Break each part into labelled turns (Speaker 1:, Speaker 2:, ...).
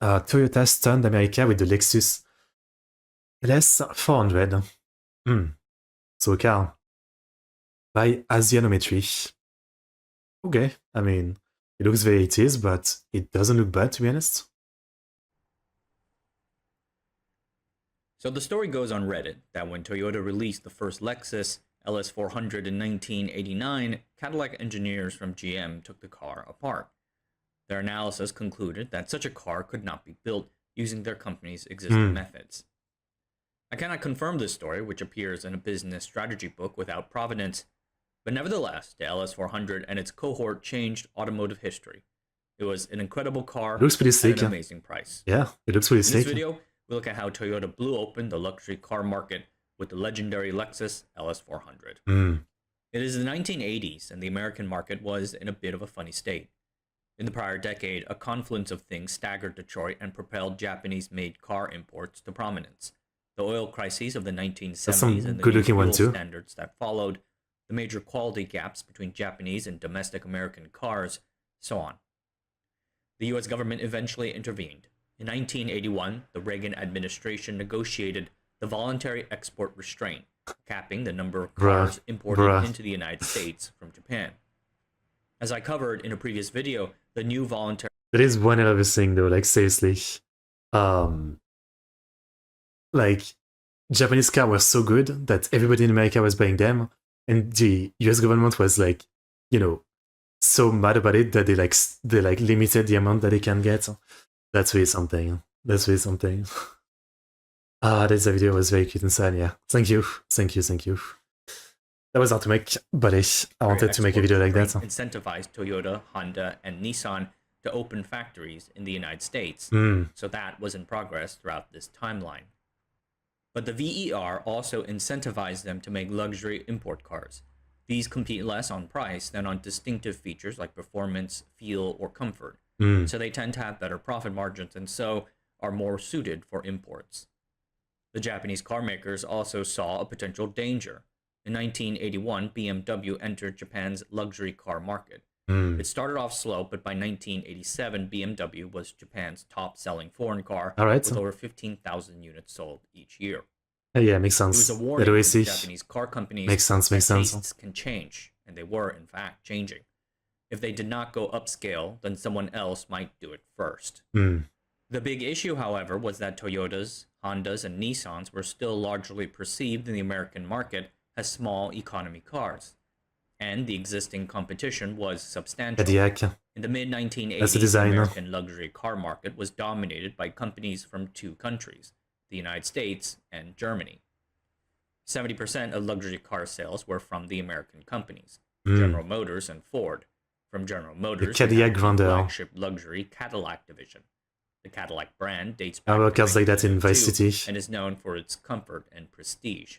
Speaker 1: Toyota stunned America with the Lexus LS 400. So car by Asianometry. Okay, I mean, it looks very 80s, but it doesn't look bad, to be honest.
Speaker 2: So the story goes on Reddit that when Toyota released the first Lexus LS400 in 1989, Cadillac engineers from GM took the car apart. Their analysis concluded that such a car could not be built using their company's existing methods. I cannot confirm this story, which appears in a business strategy book without provenance, but nevertheless, the LS400 and its cohort changed automotive history. It was an incredible car
Speaker 1: It looks pretty
Speaker 2: at
Speaker 1: slick.
Speaker 2: an amazing price.
Speaker 1: Yeah, it looks pretty
Speaker 2: In
Speaker 1: slick.
Speaker 2: this video, we look at how Toyota blew open the luxury car market with the legendary Lexus LS400. It is the 1980s, and the American market was in a bit of a funny state. In the prior decade, a confluence of things staggered Detroit and propelled Japanese-made car imports to prominence. The oil crises of the 1970s and the new fuel standards that followed, the major quality gaps between Japanese and domestic American cars, so on. The US government eventually intervened. In 1981, the Reagan administration negotiated the voluntary export restraint, capping the number of cars imported into the United States from Japan. As I covered in a previous video, the new voluntary...
Speaker 1: That is one other thing though, like seriously. Like, Japanese cars were so good that everybody in America was buying them, and the US government was like, you know, so mad about it that they limited the amount that they can get. That's really something. That's really something. This video was very cute inside, yeah. Thank you. That was hard to make, but I wanted to make a video like that.
Speaker 2: Incentivized Toyota, Honda, and Nissan to open factories in the United States, so that was in progress throughout this timeline. But the VER also incentivized them to make luxury import cars. These compete less on price than on distinctive features like performance, feel, or comfort. So they tend to have better profit margins and so are more suited for imports. The Japanese car makers also saw a potential danger. In 1981, BMW entered Japan's luxury car market. It started off slow, but by 1987, BMW was Japan's top-selling foreign car with over 15,000 units sold each year.
Speaker 1: Yeah, makes sense.
Speaker 2: It was a warning to Japanese car companies that tastes can change, and they were, in fact, changing. If they did not go upscale, then someone else might do it first. The big issue, however, was that Toyotas, Hondas, and Nissans were still largely perceived in the American market as small economy cars, and the existing competition was substantial. In the mid-1980s, the American luxury car market was dominated by companies from two countries, the United States and Germany. 70% of luxury car sales were from the American companies, General Motors and Ford. From General Motors, the flagship luxury Cadillac division. The Cadillac brand dates back to 1902 and is known for its comfort and prestige.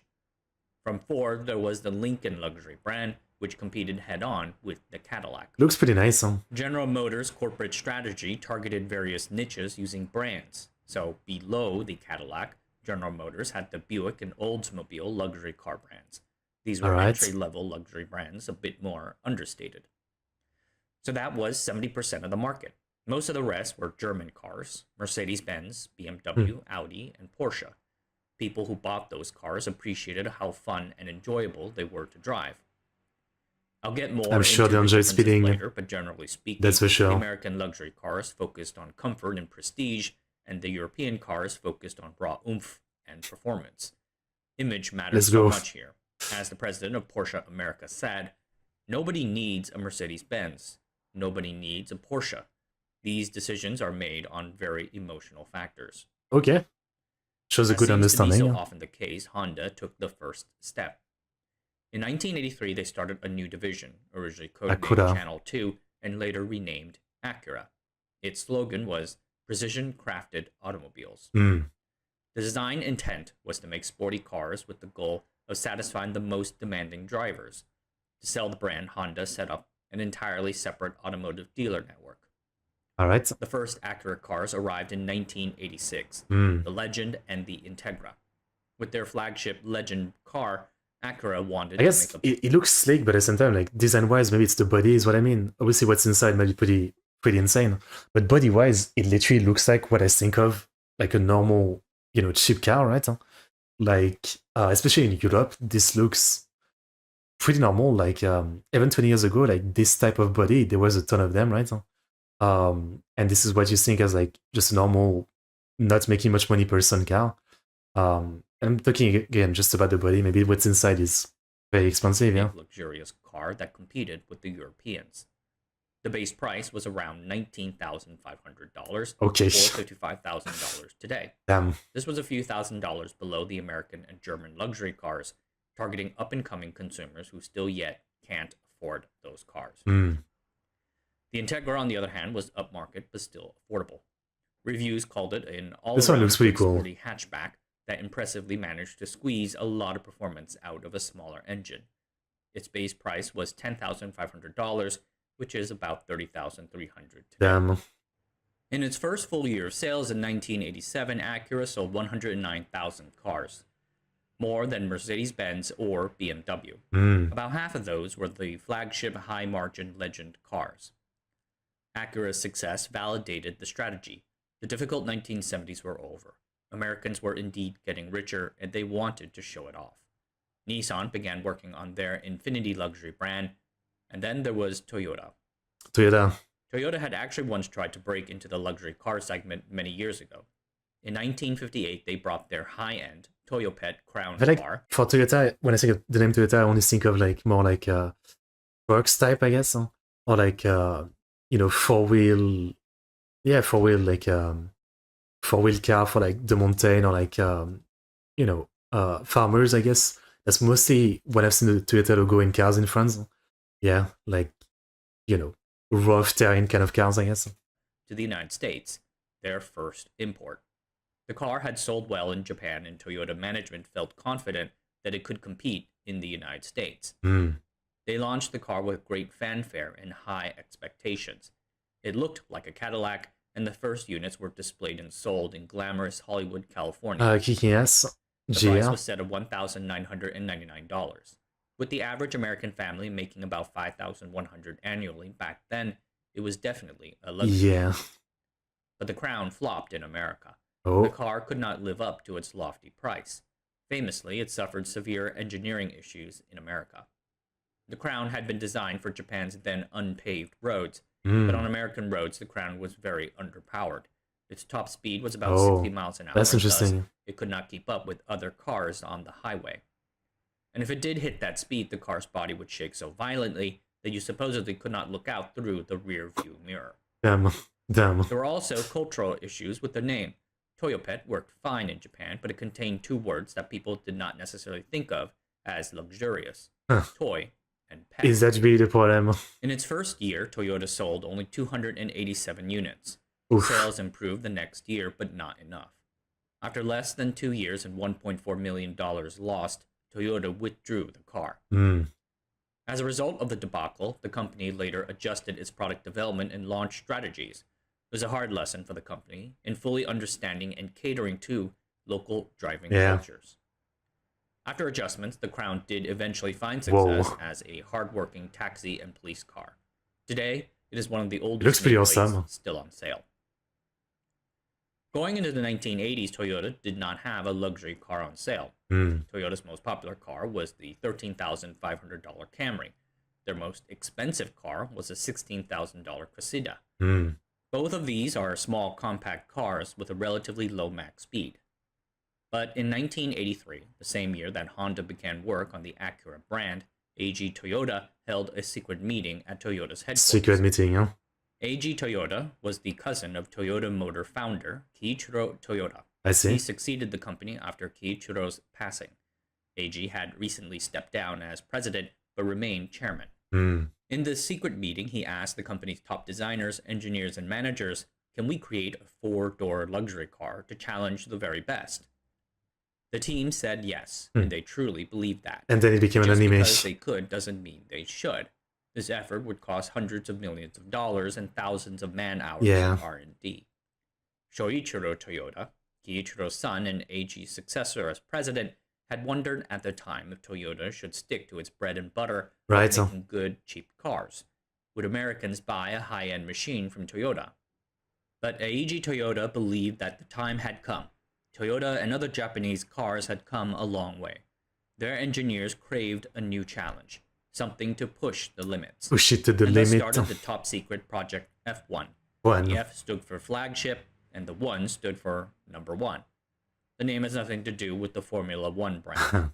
Speaker 2: From Ford, there was the Lincoln luxury brand, which competed head-on with the Cadillac.
Speaker 1: Looks pretty nice, huh?
Speaker 2: General Motors' corporate strategy targeted various niches using brands. So below the Cadillac, General Motors had the Buick and Oldsmobile luxury car brands. These were entry-level luxury brands, a bit more understated. So that was 70% of the market. Most of the rest were German cars, Mercedes-Benz, BMW, Audi, and Porsche. People who bought those cars appreciated how fun and enjoyable they were to drive. I'll get more into the differences later, but generally speaking, the American luxury cars focused on comfort and prestige, and the European cars focused on raw oomph and performance. Image matters so much here. As the president of Porsche America said, nobody needs a Mercedes-Benz. Nobody needs a Porsche. These decisions are made on very emotional factors.
Speaker 1: Okay. Shows a good understanding.
Speaker 2: As seems to be so often the case, Honda took the first step. In 1983, they started a new division, originally codenamed Channel 2, and later renamed Acura. Its slogan was Precision-Crafted Automobiles. The design intent was to make sporty cars with the goal of satisfying the most demanding drivers. To sell the brand, Honda set up an entirely separate automotive dealer network. The first Acura cars arrived in 1986, the Legend and the Integra. With their flagship Legend car, Acura wanted
Speaker 1: to make it looks slick, but at the same time, like design-wise, maybe it's the body is what I mean. Obviously, what's inside might be pretty pretty insane. But body-wise, it literally looks like what I think of like a normal, cheap car, right? Like, especially in Europe, this looks pretty normal. Like, even 20 years ago, like this type of body, there was a ton of them, right? And this is what you think as like just a normal, not making much money person car. I'm talking again just about the body. Maybe what's inside is very expensive, yeah.
Speaker 2: Luxurious car that competed with the Europeans. The base price was around $19,500,
Speaker 1: okay,
Speaker 2: or $55,000 today.
Speaker 1: Damn.
Speaker 2: This was a few $1,000s below the American and German luxury cars, targeting up-and-coming consumers who still yet can't afford those cars.
Speaker 1: Mm.
Speaker 2: The Integra, on the other hand, was upmarket but still affordable. Reviews called it an
Speaker 1: this one looks pretty cool.
Speaker 2: sporty hatchback that impressively managed to squeeze a lot of performance out of a smaller engine. Its base price was $10,500, which is about $30,300 today.
Speaker 1: Damn.
Speaker 2: In its first full year of sales in 1987, Acura sold 109,000 cars, more than Mercedes-Benz or BMW. About half of those were the flagship high-margin Legend cars. Acura's success validated the strategy. The difficult 1970s were over. Americans were indeed getting richer, and they wanted to show it off. Nissan began working on their Infinity luxury brand, and then there was Toyota. Toyota had actually once tried to break into the luxury car segment many years ago. In 1958, they brought their high-end Toyopet Crown car.
Speaker 1: For Toyota, when I think of the name Toyota, I only think of like more like works type, I guess, or like four-wheel, like four-wheel car for like the mountain, or like farmers, I guess. That's mostly when I've seen the Toyota logo in cars in France. Yeah, like rough terrain kind of cars, I guess.
Speaker 2: To the United States, their first import. The car had sold well in Japan, and Toyota management felt confident that it could compete in the United States. They launched the car with great fanfare and high expectations. It looked like a Cadillac, and the first units were displayed and sold in glamorous Hollywood, California.
Speaker 1: Kicking ass.
Speaker 2: The price was set at $1,999. With the average American family making about $5,100 annually back then, it was definitely a luxury.
Speaker 1: Yeah.
Speaker 2: But the Crown flopped in America.
Speaker 1: Oh.
Speaker 2: The car could not live up to its lofty price. Famously, it suffered severe engineering issues in America. The Crown had been designed for Japan's then unpaved roads, but on American roads, the Crown was very underpowered. Its top speed was about 60 miles an hour.
Speaker 1: That's interesting.
Speaker 2: Thus, it could not keep up with other cars on the highway. And if it did hit that speed, the car's body would shake so violently that you supposedly could not look out through the rear view mirror.
Speaker 1: Damn.
Speaker 2: There were also cultural issues with the name. Toyopet worked fine in Japan, but it contained two words that people did not necessarily think of as luxurious. Toy and pet.
Speaker 1: Is that really the problem?
Speaker 2: In its first year, Toyota sold only 287 units.
Speaker 1: Oof.
Speaker 2: Sales improved the next year, but not enough. After less than 2 years and $1.4 million lost, Toyota withdrew the car. As a result of the debacle, the company later adjusted its product development and launch strategies. It was a hard lesson for the company in fully understanding and catering to local driving cultures. After adjustments, the Crown did eventually find success as a hard-working taxi and police car. Today, it is one of the oldest
Speaker 1: looks pretty awesome.
Speaker 2: Still on sale. Going into the 1980s, Toyota did not have a luxury car on sale. Toyota's most popular car was the $13,500 Camry. Their most expensive car was a $16,000 Cressida. Both of these are small, compact cars with a relatively low max speed. But in 1983, the same year that Honda began work on the Acura brand, AG Toyota held a secret meeting at Toyota's headquarters.
Speaker 1: Secret meeting, huh?
Speaker 2: AG Toyota was the cousin of Toyota Motor founder Kiichiro Toyota.
Speaker 1: I see.
Speaker 2: He succeeded the company after Kiichiro's passing. AG had recently stepped down as president, but remained chairman. In this secret meeting, he asked the company's top designers, engineers, and managers, can we create a four-door luxury car to challenge the very best? The team said yes, and they truly believed that.
Speaker 1: And then it became an anime.
Speaker 2: Because they could doesn't mean they should. This effort would cost hundreds of millions of dollars and thousands of man-hours of R&D. Shoichiro Toyota, Kiichiro's son and AG's successor as president, had wondered at the time if Toyota should stick to its bread and butter of making good, cheap cars. would Americans buy a high-end machine from Toyota. But Eiji Toyota believed that the time had come. Toyota and other Japanese cars had come a long way. Their engineers craved a new challenge, something to push the limits.
Speaker 1: Push it to the
Speaker 2: and
Speaker 1: limit.
Speaker 2: Thus started the top-secret Project F1. The F stood for flagship, and the 1 stood for number 1. The name has nothing to do with the Formula 1 brand.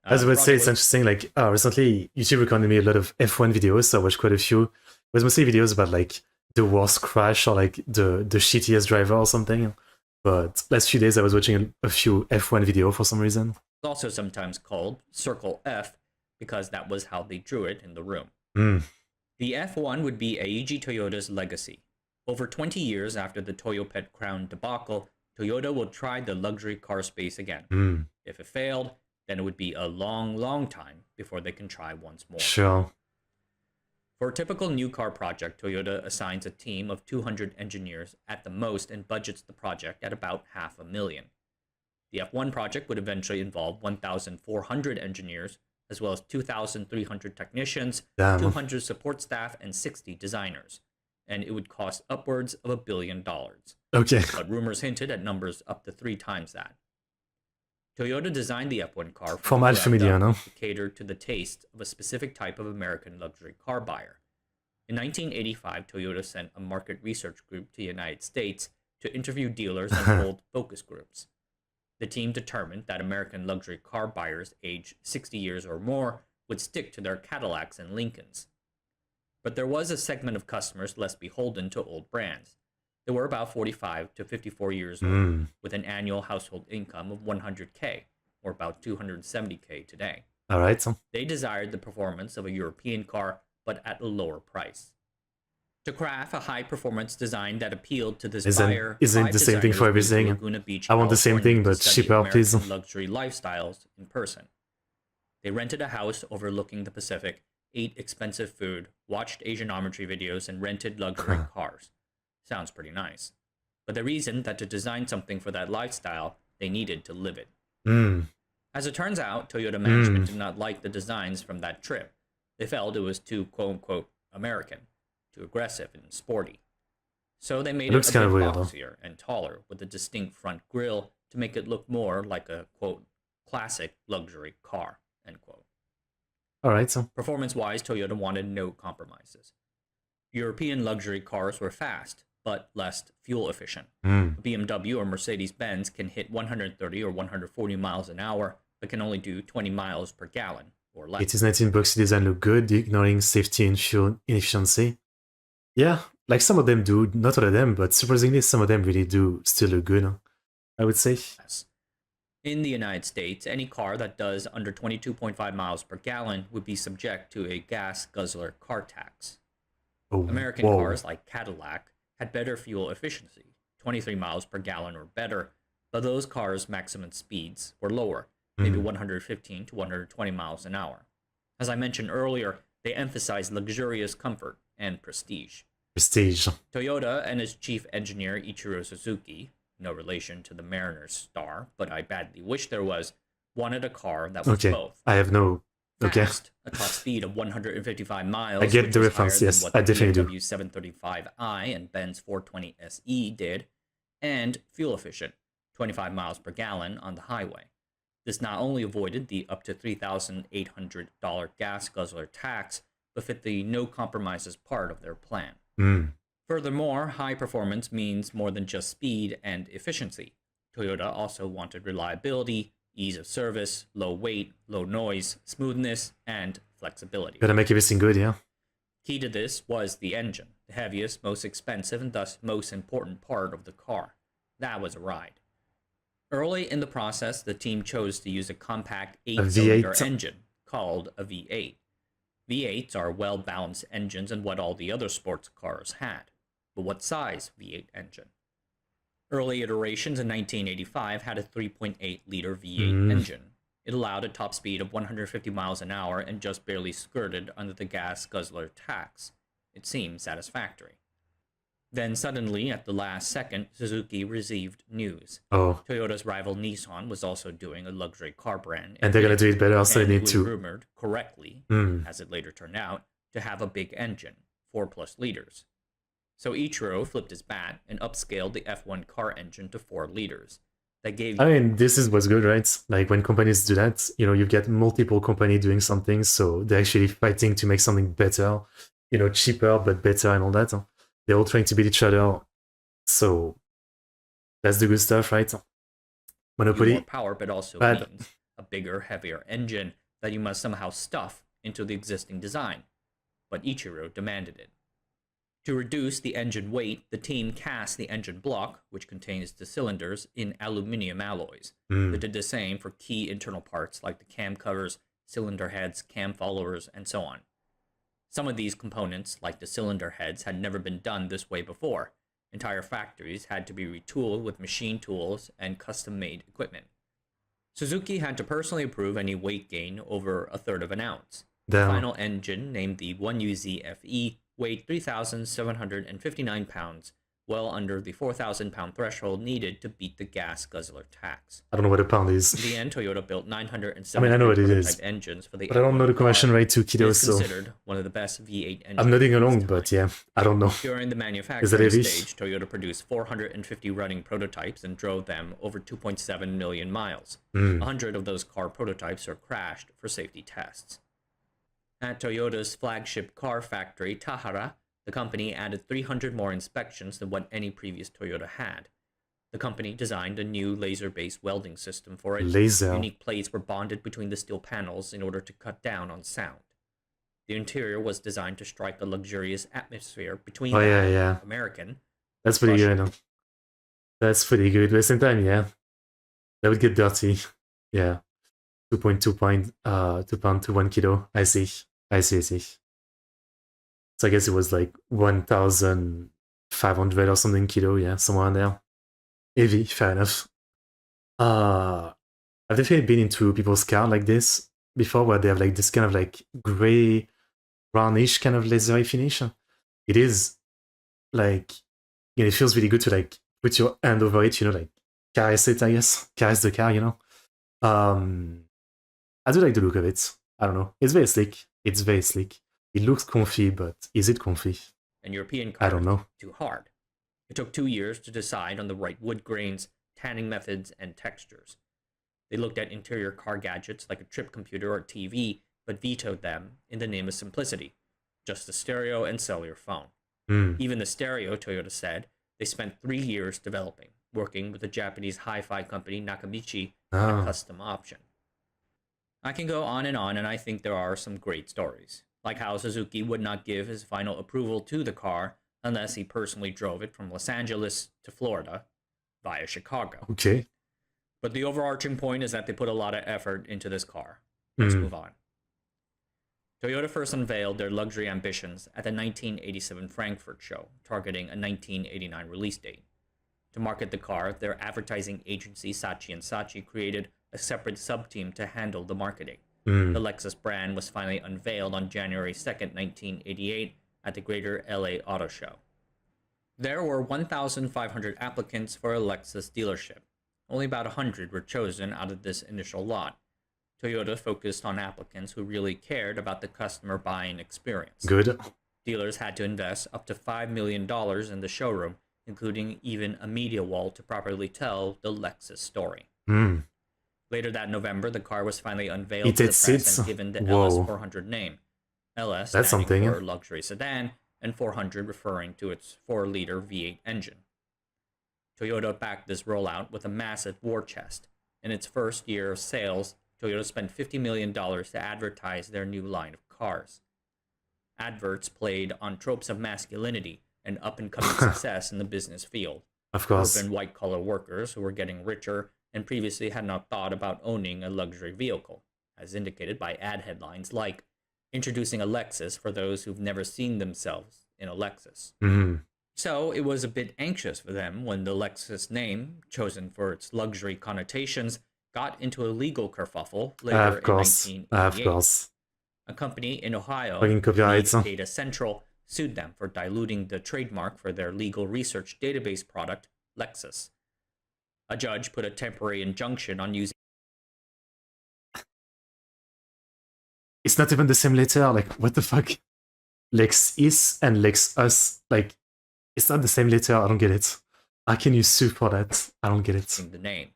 Speaker 1: As I would say, it's interesting, like, recently YouTube recommended me a lot of F1 videos, so I watched quite a few. It was mostly videos about, like, the worst crash or, like, the shittiest driver or something. But last few days I was watching a few F1 video for some reason.
Speaker 2: It's also sometimes called Circle F, because that was how they drew it in the room. The F1 would be Eiji Toyota's legacy. Over 20 years after the Toyopet Crown debacle, Toyota will try the luxury car space again. If it failed, then it would be a long, long time before they can try once more.
Speaker 1: Sure.
Speaker 2: For a typical new car project, Toyota assigns a team of 200 engineers at the most and budgets the project at about $500,000. The F1 project would eventually involve 1,400 engineers, as well as 2,300 technicians, 200 support staff, and 60 designers. And it would cost upwards of $1 billion.
Speaker 1: Okay.
Speaker 2: But rumors hinted at numbers up to 3 times that. Toyota designed the F1 car
Speaker 1: to
Speaker 2: cater to the taste of a specific type of American luxury car buyer. In 1985, Toyota sent a market research group to the United States to interview dealers and hold focus groups. The team determined that American luxury car buyers aged 60 years or more would stick to their Cadillacs and Lincolns. But there was a segment of customers less beholden to old brands. They were about 45 to 54 years old, with an annual household income of $100K, or about $270K today.
Speaker 1: All right.
Speaker 2: They desired the performance of a European car, but at a lower price. To craft a high-performance design that appealed to this buyer,
Speaker 1: isn't the same thing for everything?
Speaker 2: Beach,
Speaker 1: I want the same thing, but cheaper, please.
Speaker 2: Luxury lifestyles in person. They rented a house overlooking the Pacific, ate expensive food, watched Asianometry videos, and rented luxury cars. Sounds pretty nice. But they reasoned that to design something for that lifestyle, they needed to live it. As it turns out, Toyota management did not like the designs from that trip. They felt it was too, quote-unquote, American, too aggressive and sporty. So they made it a bit boxier and taller, with a distinct front grille to make it look more like a, quote, classic luxury car, end quote.
Speaker 1: All right, so.
Speaker 2: Performance-wise, Toyota wanted no compromises. European luxury cars were fast, but less fuel efficient. A BMW or Mercedes-Benz can hit 130 or 140 miles an hour, but can only do 20 miles per gallon or less.
Speaker 1: It is 19 boxy design look good, ignoring safety and fuel inefficiency. Yeah, like some of them do, not all of them, but surprisingly some of them really do still look good, I would say.
Speaker 2: Yes. In the United States, any car that does under 22.5 miles per gallon would be subject to a gas guzzler car tax. American cars like Cadillac had better fuel efficiency, 23 miles per gallon or better, but those cars' maximum speeds were lower, maybe 115 to 120 miles an hour. As I mentioned earlier, they emphasized luxurious comfort and prestige. Toyota and its chief engineer Ichiro Suzuki, no relation to the Mariners star, but I badly wish there was, wanted a car that was both.
Speaker 1: I have no...
Speaker 2: Fast, a top speed of 155 miles.
Speaker 1: I get the reference, yes, I definitely do.
Speaker 2: BMW 735i and Benz 420 SE did, and fuel efficient, 25 miles per gallon on the highway. This not only avoided the up to $3,800 gas guzzler tax, but fit the no compromises part of their plan. Furthermore, high performance means more than just speed and efficiency. Toyota also wanted reliability, ease of service, low weight, low noise, smoothness, and flexibility.
Speaker 1: Gotta make everything good, yeah.
Speaker 2: Key to this was the engine, the heaviest, most expensive, and thus most important part of the car. That was a ride. Early in the process, the team chose to use a compact 8-cylinder engine called a V8. V8s are well-balanced engines and what all the other sports cars had. But what size V8 engine? Early iterations in 1985 had a 3.8-liter V8 engine. It allowed a top speed of 150 miles an hour and just barely skirted under the gas guzzler tax. It seemed satisfactory. Then suddenly, at the last second, Suzuki received news. Toyota's rival Nissan was also doing a luxury car brand.
Speaker 1: And they're going to do it better, so they need to.
Speaker 2: Rumored, correctly, as it later turned out, to have a big engine, 4+ liters. So Ichiro flipped his bat and upscaled the F1 car engine to 4 liters. That gave
Speaker 1: I mean, this is what's good, right? Like when companies do that, you know, you get multiple companies doing something, so they're actually fighting to make something better, you know, cheaper but better and all that. They're all trying to beat each other. So that's the good stuff, right? Monopoly.
Speaker 2: More power, but also means a bigger, heavier engine that you must somehow stuff into the existing design. But Ichiro demanded it. To reduce the engine weight, the team cast the engine block, which contains the cylinders, in aluminium alloys. They did the same for key internal parts like the cam covers, cylinder heads, cam followers, and so on. Some of these components, like the cylinder heads, had never been done this way before. Entire factories had to be retooled with machine tools and custom-made equipment. Suzuki had to personally approve any weight gain over 1/3 of an ounce. The final engine, named the 1UZ-FE, weighed 3,759 pounds, well under the 4,000-pound threshold needed to beat the gas guzzler tax.
Speaker 1: I don't know what a pound is.
Speaker 2: In the end, Toyota built 970
Speaker 1: I know what it is,
Speaker 2: engines for the
Speaker 1: but I don't know the conversion rate to kilos,
Speaker 2: so considered one of the best V8 engines.
Speaker 1: I'm nodding along, but yeah, I don't know.
Speaker 2: During the manufacturing stage, Toyota produced 450 running prototypes and drove them over 2.7 million miles. 100 of those car prototypes are crashed for safety tests. At Toyota's flagship car factory, Tahara, the company added 300 more inspections than what any previous Toyota had. The company designed a new laser-based welding system for it. Unique plates were bonded between the steel panels in order to cut down on sound. The interior was designed to strike a luxurious atmosphere between American.
Speaker 1: That's pretty good. That's pretty good. But at the same time, yeah, that would get dirty. Yeah, 2.2 pound to 1 kilo. I see. So I guess it was like 1,500 or something kilo. Yeah, somewhere in there. Heavy, fair enough. I've definitely been into people's car like this before, where they have like this kind of like gray, brownish kind of lasery finish. It is like, you know, it feels really good to like put your hand over it, you know, like caress it, I guess. Caress the car, you know. I do like the look of it. I don't know. It's very slick. It looks comfy, but is it comfy?
Speaker 2: And European cars,
Speaker 1: I don't know.
Speaker 2: Too hard. It took 2 years to decide on the right wood grains, tanning methods, and textures. They looked at interior car gadgets like a trip computer or TV, but vetoed them in the name of simplicity. Just a stereo and cellular phone. Even the stereo, Toyota said, they spent 3 years developing, working with the Japanese hi-fi company Nakamichi on a custom option. I can go on, and I think there are some great stories, like how Suzuki would not give his final approval to the car unless he personally drove it from Los Angeles to Florida via Chicago.
Speaker 1: Okay.
Speaker 2: But the overarching point is that they put a lot of effort into this car. Let's move on. Toyota first unveiled their luxury ambitions at the 1987 Frankfurt show, targeting a 1989 release date. To market the car, their advertising agency Saatchi & Saatchi created a separate sub-team to handle the marketing. The Lexus brand was finally unveiled on January 2nd, 1988 at the Greater LA Auto Show. There were 1,500 applicants for a Lexus dealership. Only about 100 were chosen out of this initial lot. Toyota focused on applicants who really cared about the customer buying experience.
Speaker 1: Good.
Speaker 2: Dealers had to invest up to $5 million in the showroom, including even a media wall to properly tell the Lexus story. Later that November, the car was finally unveiled to the press and given the LS400 name. LS standing for luxury sedan, and 400 referring to its 4-liter V8 engine. Toyota backed this rollout with a massive war chest. In its first year of sales, Toyota spent $50 million to advertise their new line of cars. Adverts played on tropes of masculinity and up-and-coming success in the business field.
Speaker 1: Of course.
Speaker 2: Urban white-collar workers who were getting richer and previously had not thought about owning a luxury vehicle, as indicated by ad headlines like, "Introducing a Lexus for those who've never seen themselves in a Lexus." So it was a bit anxious for them when the Lexus name, chosen for its luxury connotations, got into a legal kerfuffle later in 1988. A company in Ohio, Data Central, sued them for diluting the trademark for their legal research database product, Lexus. A judge put a temporary injunction on using...
Speaker 1: It's not even the same letter, like, what the fuck? Lexus and Lexus, like, it's not the same letter. I don't get it. How can you sue for that? I don't get it.
Speaker 2: The name.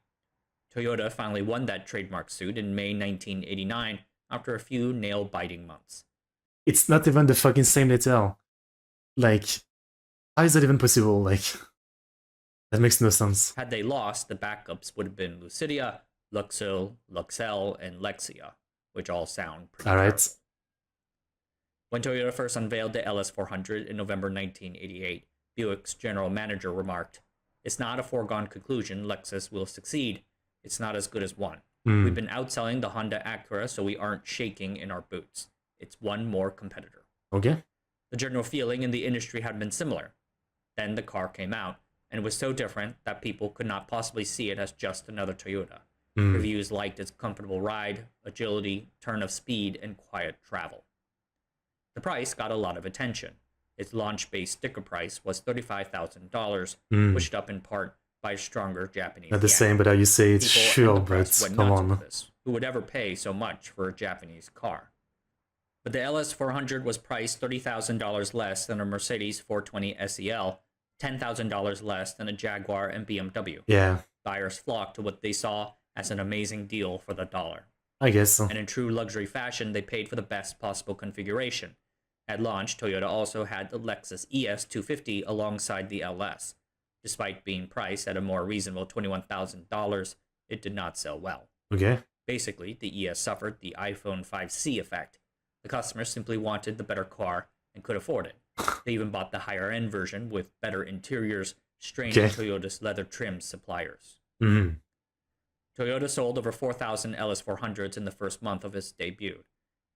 Speaker 2: Toyota finally won that trademark suit in May 1989 after a few nail-biting months.
Speaker 1: It's not even the fucking same letter. Like, how is that even possible? Like, that makes no sense.
Speaker 2: Had they lost, the backups would have been Lucidia, Luxel, and Lexia, which all sound pretty terrible. When Toyota first unveiled the LS400 in November 1988, Buick's general manager remarked, "It's not a foregone conclusion Lexus will succeed. It's not as good as one. We've been outselling the Honda Acura, so we aren't shaking in our boots. It's one more competitor."
Speaker 1: Okay.
Speaker 2: The general feeling in the industry had been similar. Then the car came out, and it was so different that people could not possibly see it as just another Toyota. Reviews liked its comfortable ride, agility, turn of speed, and quiet travel. The price got a lot of attention. Its launch-based sticker price was $35,000, pushed up in part by a stronger Japanese
Speaker 1: Not the same, but how you say it's sure, but come on.
Speaker 2: Who would ever pay so much for a Japanese car? But the LS400 was priced $30,000 less than a Mercedes 420 SEL, $10,000 less than a Jaguar and BMW.
Speaker 1: Yeah.
Speaker 2: Buyers flocked to what they saw as an amazing deal for the dollar.
Speaker 1: I guess so.
Speaker 2: And in true luxury fashion, they paid for the best possible configuration. At launch, Toyota also had the Lexus ES250 alongside the LS. Despite being priced at a more reasonable $21,000, it did not sell well.
Speaker 1: Okay.
Speaker 2: Basically, the ES suffered the iPhone 5C effect. The customers simply wanted the better car and could afford it. They even bought the higher-end version with better interiors, straining Toyota's leather trim suppliers. Toyota sold over 4,000 LS400s in the first month of its debut.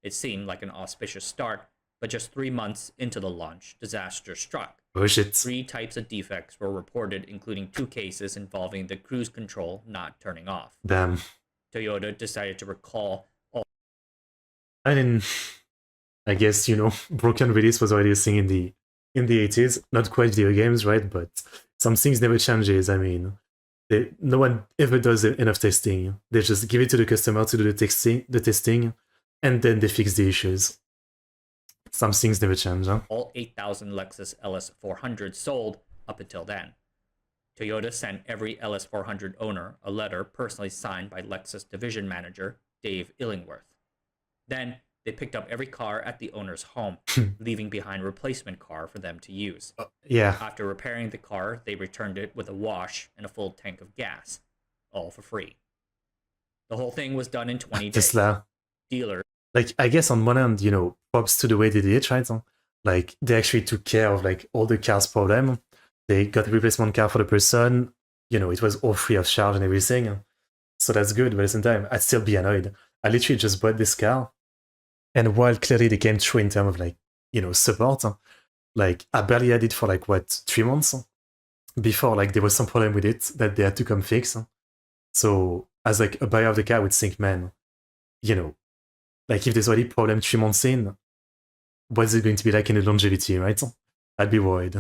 Speaker 2: It seemed like an auspicious start, but just 3 months into the launch, disaster struck.
Speaker 1: Oh shit.
Speaker 2: 3 types of defects were reported, including 2 cases involving the cruise control not turning off.
Speaker 1: Damn.
Speaker 2: Toyota decided to recall all...
Speaker 1: I guess, broken release was already a thing in the 80s. Not quite video games, right? But some things never changes. I mean, no one ever does enough testing. They just give it to the customer to do the testing, and then they fix the issues. Some things never change, huh?
Speaker 2: All 8,000 Lexus LS400s sold up until then. Toyota sent every LS400 owner a letter personally signed by Lexus division manager Dave Illingworth. Then they picked up every car at the owner's home, leaving behind a replacement car for them to use.
Speaker 1: Yeah.
Speaker 2: After repairing the car, they returned it with a wash and a full tank of gas, all for free. The whole thing was done in 20 days.
Speaker 1: Tesla.
Speaker 2: Dealer.
Speaker 1: Like, I guess on one hand, props to the way they did it, right? Like, they actually took care of, like, all the car's problem. They got a replacement car for the person. It was all free of charge and everything. So that's good, but at the same time, I'd still be annoyed. I literally just bought this car. And while clearly they came through in terms of, support, like, I barely had it for, 3 months before, there was some problem with it that they had to come fix. So, as, a buyer of the car, I would think, man, if there's already a problem 3 months in, what's it going to be like in the longevity, right? I'd be worried.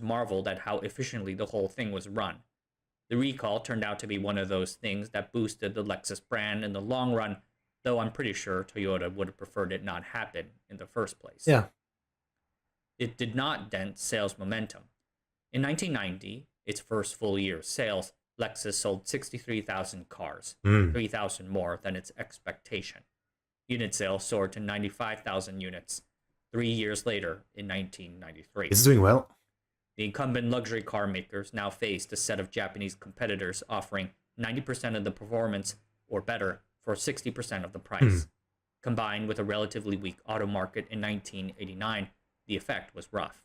Speaker 2: Marveled at how efficiently the whole thing was run. The recall turned out to be one of those things that boosted the Lexus brand in the long run, though I'm pretty sure Toyota would have preferred it not happen in the first place.
Speaker 1: Yeah.
Speaker 2: It did not dent sales momentum. In 1990, its first full year of sales, Lexus sold 63,000 cars, 3,000 more than its expectation. Unit sales soared to 95,000 units 3 years later in 1993.
Speaker 1: It's doing well.
Speaker 2: The incumbent luxury car makers now faced a set of Japanese competitors offering 90% of the performance or better for 60% of the price. Combined with a relatively weak auto market in 1989, the effect was rough.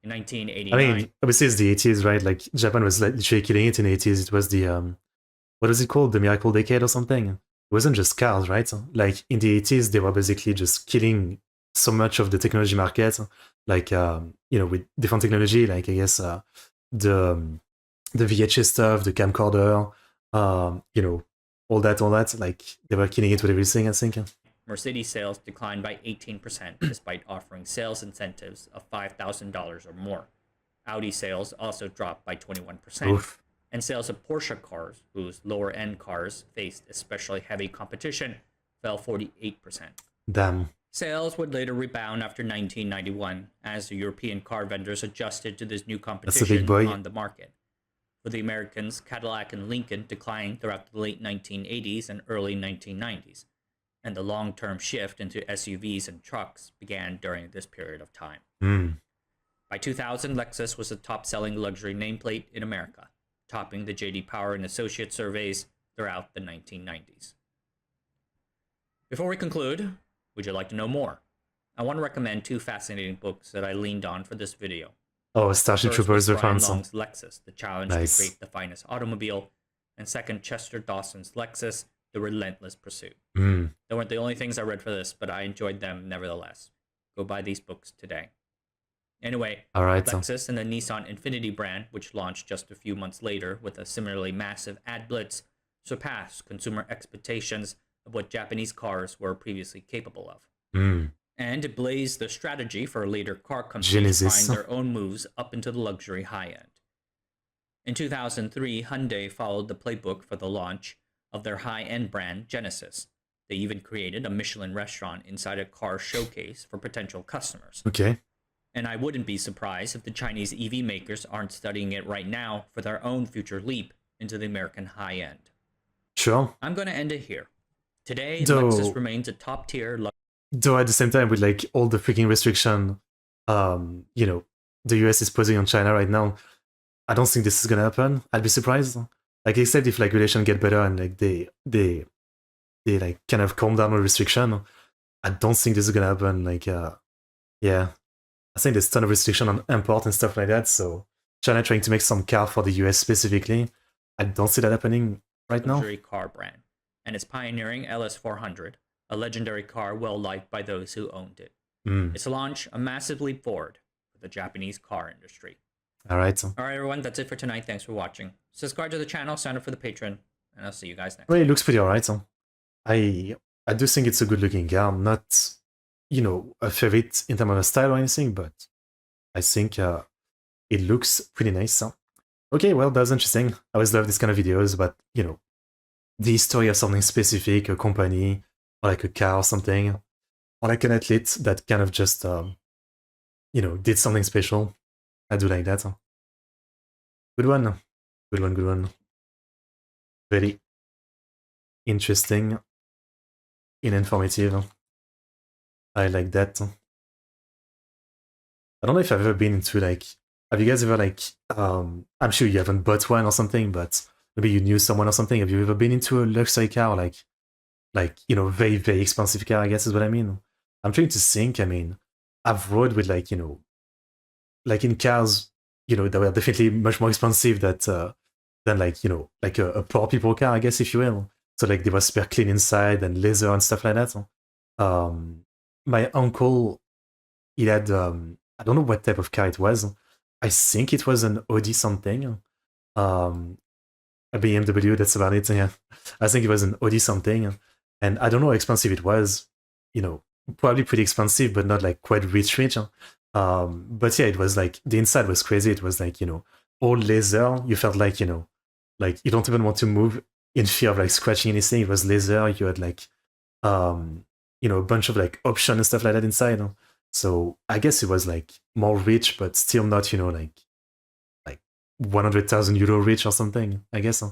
Speaker 2: In 1989...
Speaker 1: I mean, obviously it's the 80s, right? Like, Japan was literally killing it in the 80s. It was the, what was it called? The Miracle Decade or something? It wasn't just cars, right? Like, in the 80s, they were basically just killing so much of the technology market, with different technology, like, I guess, the VHS stuff, the camcorder, all that, like, they were killing it with everything, I think.
Speaker 2: Mercedes sales declined by 18% despite offering sales incentives of $5,000 or more. Audi sales also dropped by 21%.
Speaker 1: Oof.
Speaker 2: And sales of Porsche cars, whose lower-end cars faced especially heavy competition, fell 48%.
Speaker 1: Damn.
Speaker 2: Sales would later rebound after 1991 as the European car vendors adjusted to this new competition on the market. For the Americans, Cadillac and Lincoln declined throughout the late 1980s and early 1990s, and the long-term shift into SUVs and trucks began during this period of time. By 2000, Lexus was the top-selling luxury nameplate in America, topping the J.D. Power and Associates surveys throughout the 1990s. Before we conclude, would you like to know more? I want to recommend two fascinating books that I leaned on for this video.
Speaker 1: Oh, Starship Troopers
Speaker 2: Brian Long's Lexus, The Challenge to Create the Finest Automobile, and second, Chester Dawson's Lexus, The Relentless Pursuit. They weren't the only things I read for this, but I enjoyed them nevertheless. Go buy these books today. Anyway, Lexus and the Nissan Infiniti brand, which launched just a few months later with a similarly massive ad blitz, surpassed consumer expectations of what Japanese cars were previously capable of. And it blazed the strategy for later car companies trying their own moves up into the luxury high end. In 2003, Hyundai followed the playbook for the launch of their high-end brand, Genesis. They even created a Michelin restaurant inside a car showcase for potential customers. And I wouldn't be surprised if the Chinese EV makers aren't studying it right now for their own future leap into the American high end.
Speaker 1: Sure.
Speaker 2: I'm going to end it here. Today, Lexus remains a top-tier...
Speaker 1: Though at the same time, with like all the freaking restriction, you know, the US is posing on China right now, I don't think this is gonna happen. I'd be surprised. Like, except if like relations get better and like they like kind of calm down on restriction, I don't think this is gonna happen. Like, yeah, I think there's a ton of restriction on import and stuff like that. So China trying to make some car for the US specifically, I don't see that happening right now.
Speaker 2: Luxury car brand, and it's pioneering LS400, a legendary car well liked by those who owned it. It's launched a massive leap forward for the Japanese car industry.
Speaker 1: All right,
Speaker 2: everyone, that's it for tonight. Thanks for watching. Subscribe to the channel, sign up for the Patreon, and I'll see you guys next time.
Speaker 1: Well, it looks pretty alright. I do think it's a good looking car. Not, you know, a favorite in terms of style or anything, but I think it looks pretty nice. Okay, well, that was interesting. I always love this kind of videos, but, you know, the history of something specific, a company, or like a car or something, or like an athlete that kind of just, you know, did something special. I do like that. Good one. Good one, good one. Very interesting and informative. I like that. I don't know if I've ever been into like, have you guys ever like, I'm sure you haven't bought one or something, but maybe you knew someone or something. Have you ever been into a luxury car, or like, you know, very, very expensive car, I guess is what I mean. I'm trying to think, I mean, I've rode with like, you know, like in cars, you know, that were definitely much more expensive than like, you know, like a poor people car, I guess, if you will. So like they were super clean inside and leather and stuff like that. My uncle, he had, I don't know what type of car it was. I think it was an Audi something. A BMW, that's about it, yeah. I think it was an Audi something. And I don't know how expensive it was. You know, probably pretty expensive, but not like quite rich. But yeah, it was like, the inside was crazy. It was like, you know, all leather. You felt like, you know, like you don't even want to move in fear of like scratching anything. It was leather. You had like, you know, a bunch of like options and stuff like that inside. So I guess it was like more rich, but still not, you know, like 100,000 euro rich or something, I guess.